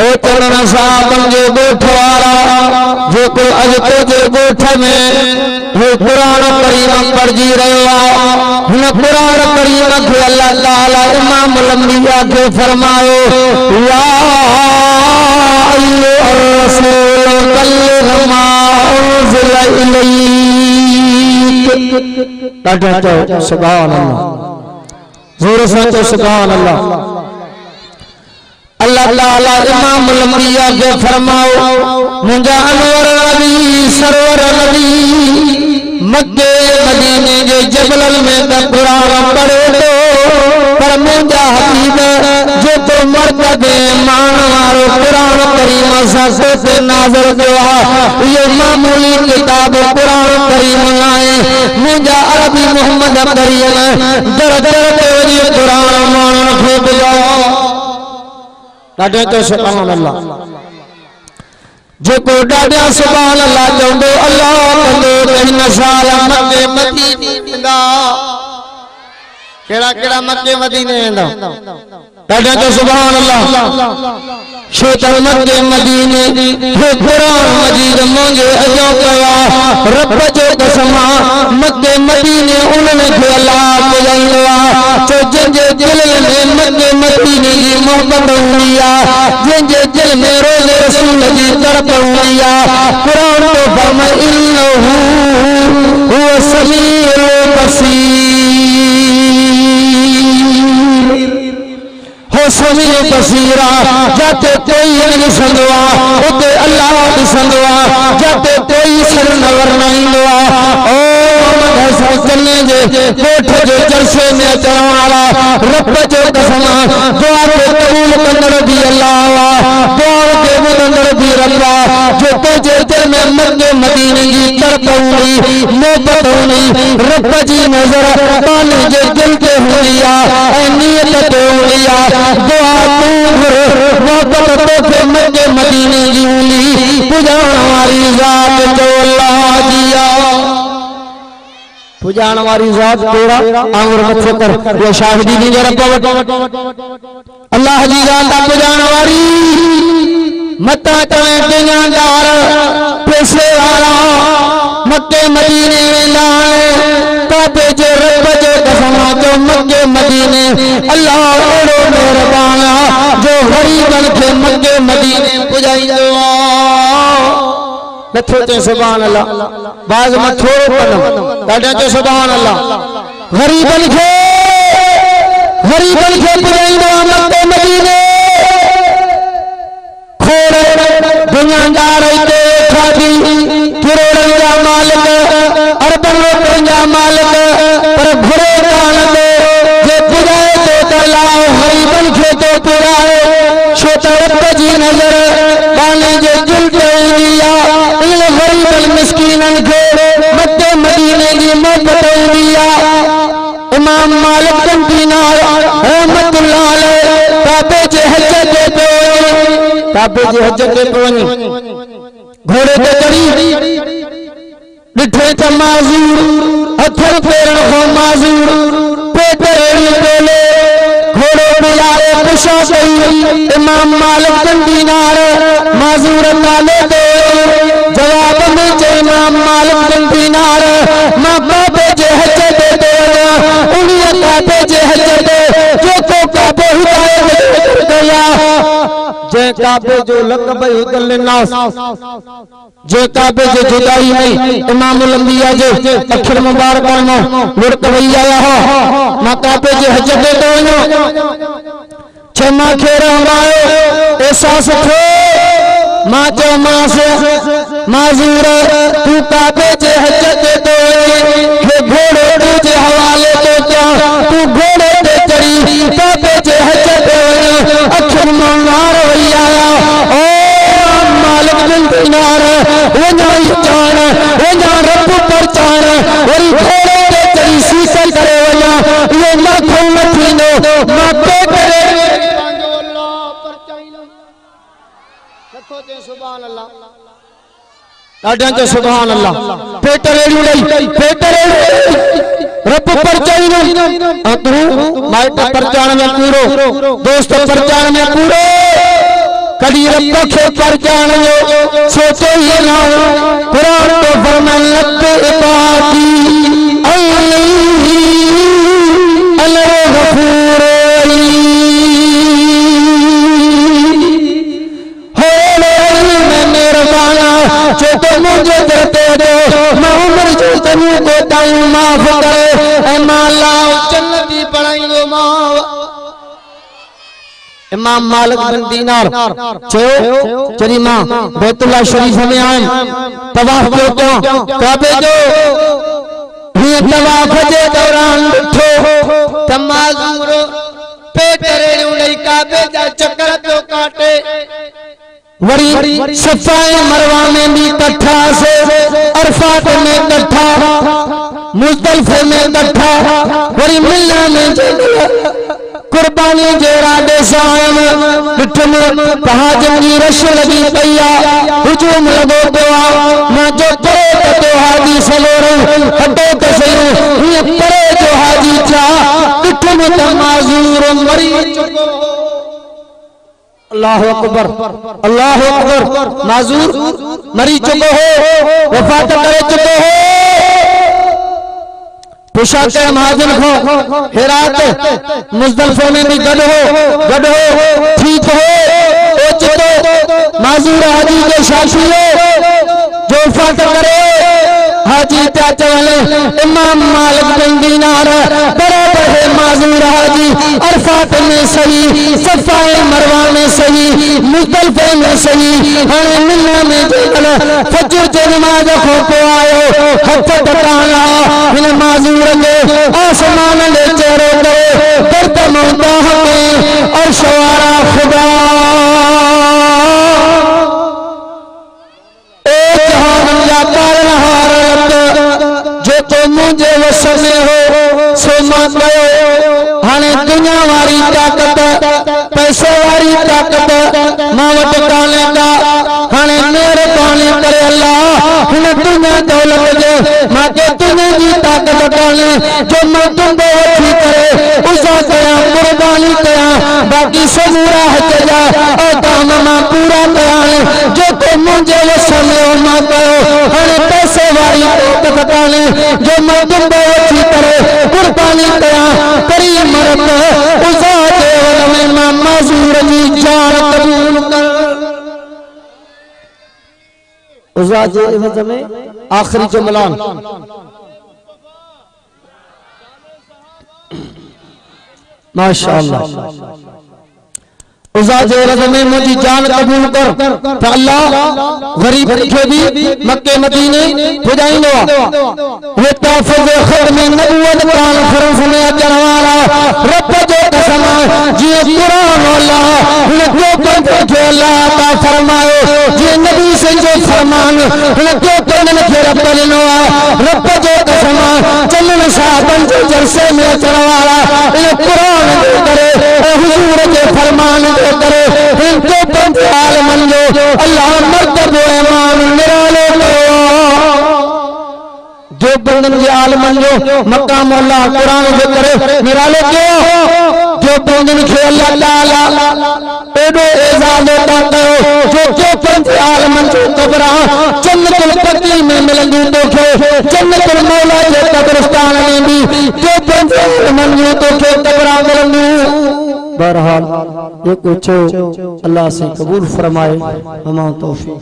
ओ चरण साहब जो गोठ वाला जो को अज तो जो गोठ में वो कुरान करीम पढ़ी रहा हुन कुरान करीम के अल्लाह ताला इमाम लंबिया के फरमायो या अय्युहर रसूल बल्लिग़ मा उन्ज़िला इलैक। तो सुभान अल्लाह, जोर से तो सुभान अल्लाह। अल्लाह ताला इमाम लंबिया के फरमाओ मुंजा अनवर नबी सरवर नबी मक्के मदीने के जबल में कुरान पढ़े तो पर मुंजा हबीब जो तो मर्तबे मान वारो कुरान करीम से नाज़िल हुआ ये मामूली किताब कुरान करीम आए मुंजा अरबी मोहम्मद करीम दर दर के कुरान मान खोद जाओ। डाडे तो सुभान अल्लाह जो को डाडा सुभान अल्लाह चंदो अल्लाह कंदो इन साल मक्के मदीने दा केड़ा केड़ा मक्के मदीने दा डाडा तो सुभान अल्लाह शेतल मक्के मदीने हे कुरान मजीद मुझे अजो कया रब जो कसमा मक्के मदीने उन्होंने के अल्लाह बुलाया तो जिंजे दिल में मक्के मदीने की मोहब्बत हुईया जिंजे दिल में रोज़े रसूल की तरफ हुईया कुरान तो फरमा इन्नहु हुवा समीउल बसीर हो समीउ बसीरा जाते कोई नहीं संदवा उते अल्लाह की संदवा जाते कोई सरनवर नहीं हुआ ओ चलने जे कोठ जो जलसे में चढ़वाला रब जो कसम दुआ के कबूल कंदड़ भी अल्लाह दुआ के बंदड़ भी रब्बा जो तुझे दिल में मक्के मदीने की तरफ हुई मोहब्बत हुई रब जी नजर पानी जो दिल के हुईया नियत के हुईया दुआ तू मोहब्बत तो के मक्के मदीने की हुई पुजान वाली जात जो अल्लाह दिया पुजान वाली जात तेरा आंगुर मथे कर ये शाहिदी दी जरा पवट अल्लाह जी जात पुजान वाली मता तने दुनियादार पैसे वाला मक्के मदीने वेंदा काबे जो रब जो कसम जो मक्के मदीने अल्लाह ओड़ो मेहरबान जो गरीबन के मक्के मदीने पुजाइंदो नथो ते सुभान अल्लाह बाज में थोड़ो पनो डाडा ते सुभान अल्लाह गरीबन के पुजाइंदो मक्के मदीने खोड़े दुनियादार ते खादी करोड़न जा मालिक अरबन रुपयन जा मालिक पर घुरे कान दे जे पुजाए तो तला गरीबन के तो पुराए छोटा रब जी नजर बाने जे दिल पे दिया इन गरीबन मिस्कीनन के मक्के मदीने की मोहब्बत दिया इमाम मालिक बिन दीनार रहमतुल्लाह अलैह काबे जे हज के पवनी घोड़े ते चढ़ी डिठे त माज़ूर हथर पेरन हो माज़ूर पेट रेड़ी बोले घोड़े बिलाए पुशा गई इमाम मालिक बिन दीनार माज़ूर नाले दे जवाब में जे इमाम मालिक बिन दीनार मां काबे जे हज दे दे उन्हीं काबे जे हज दे जो को काबे हिदायत गया जे काबे जो लक़ब हुदल नास जे काबे जो जुदाई नहीं इमाम लंबिया जे अखर मुबारक नो मुर्क भैया हो मां काबे जे हज दे दो क्षमा खेर हमारे एहसास थे मां जो मां से माजूर तू काबे जे हज दे दो हे घोड़े तुझे हवाले तो क्या तू घोड़े ते चढ़ी काबे जे हज दे अखर मुबारक भैया ओ मालिक बिन दीनार वना चाण वना रब पर चाण वरी घोड़े ते चढ़ी सीसल करे वना ये माखो न थींदो मां पे करे अल्लाह पर चाइनो नथो ते सुभान अल्लाह डाडा ते सुभान अल्लाह पेट रेड़ी पेट रेड़ी रब पर चाइनो तू माइट पर चाण में पूरो दोस्त पर चाण में पूरो कदी रब खे पर जानो सोचो ही ना कुरान तो फरमान लब्बे इबादी अल्लाह गफूर जो तो मुझे देते दो मैं उम्र जो तनु को ताई माफ करे ऐ माला जन्नती पढ़ाई दो माँ इमाम मालिक बिन दीनार चली माँ बैतुल्लाह शरीफ में आए तवाफ को काबे जो ये तवाफ के दौरान उठो तमाज़ूर पे करे उन्हें काबे जा चक्कर तो काटे वरी सफाए मरवा में भी कट्ठा से अरफात में कट्ठा मुज़दलिफा में कट्ठा वरी मिलना में कुर्बानी जेरा दे सायम बिठम पहाजन की रश लगी पैया हुजूम लगो दुआ ना जो परे तो हाजी सलोरो हटो तो सही ये परे जो हाजी चा बिठम तमाज़ूर मरी चुको अल्लाह अकबर माजूर मरी चुको हो वफात करे चुको हो पोशाक महाजन को हेरात मुज़दलिफा में भी गड हो ठीक हो चुको माजूर हाजी के शाशी हो जो वफात करे हाजी चाचा वाले इमाम मालिक बिन दीनार बराबर है माजूर हाजी अरफात में सही सफाए मरवा में सही मुज़दलिफा में सही हने मिलना में जल फजर के नमाज को आयो हथ टकाना इन माजूर के आसमान ले चेहरे करे दर्द मौता में और शवारा खुदा मुझे वसने हो सोमा गयो हाने दुनिया वारी ताकत पैसे वारी ताकत मावट काने का हाने मेरे काने करे अल्लाह इन दुनिया दौलत दे माके तुने की ताकत काने जो मैं तुम बहुत करे उसा कया कुर्बानी कया बाकी सबूरा हट जा और काम मां पूरा कया जो तो मुझे वसने हो मां कयो हाने पैसे वारी ताकत काने जो मैं तुम बहुत करे कुर्बानी कया करी मरत उसा देवल में मां माजूर की जान कबूल कर उसा जे में आखिरी जुमलान माशाअल्लाह उसा जे में मुझी जान कबूल कर तो अल्लाह गरीब खे भी मक्के मदीने पुजाइंदो ये तहफ़्फ़ुज़ ख़त्म नबुवत कुरान फरज़ में अचण वाला रब जो कसम जी कुरान अल्लाह ने को जो अल्लाह अता फरमायो जी नबी से जो फरमान ने को कनन के रब ॾिनो रब जो कसम चलन साहबन जे जलसे में अचण वाला ये कुरान जो करे हुजूर के फरमान करे इनको पंज आलमन जो अल्लाह मर्तब ईमान निराले जो बंदन के आलमन जो मकाम अल्लाह कुरान जो करे निराले क्यों जो बंदन के अल्लाह ताला एडो एजाज अता कयो जो पंज आलमन जो कब्र जन्नतुल बकी में मिलंदी तोखे जन्नतुल मौला जे कब्रिस्तान में भी जो पंज आलमन जो तोखे कब्र मिलंदी बहरहाल ये कुछ अल्लाह से कबूल फरमाए। हमारा तौफीक।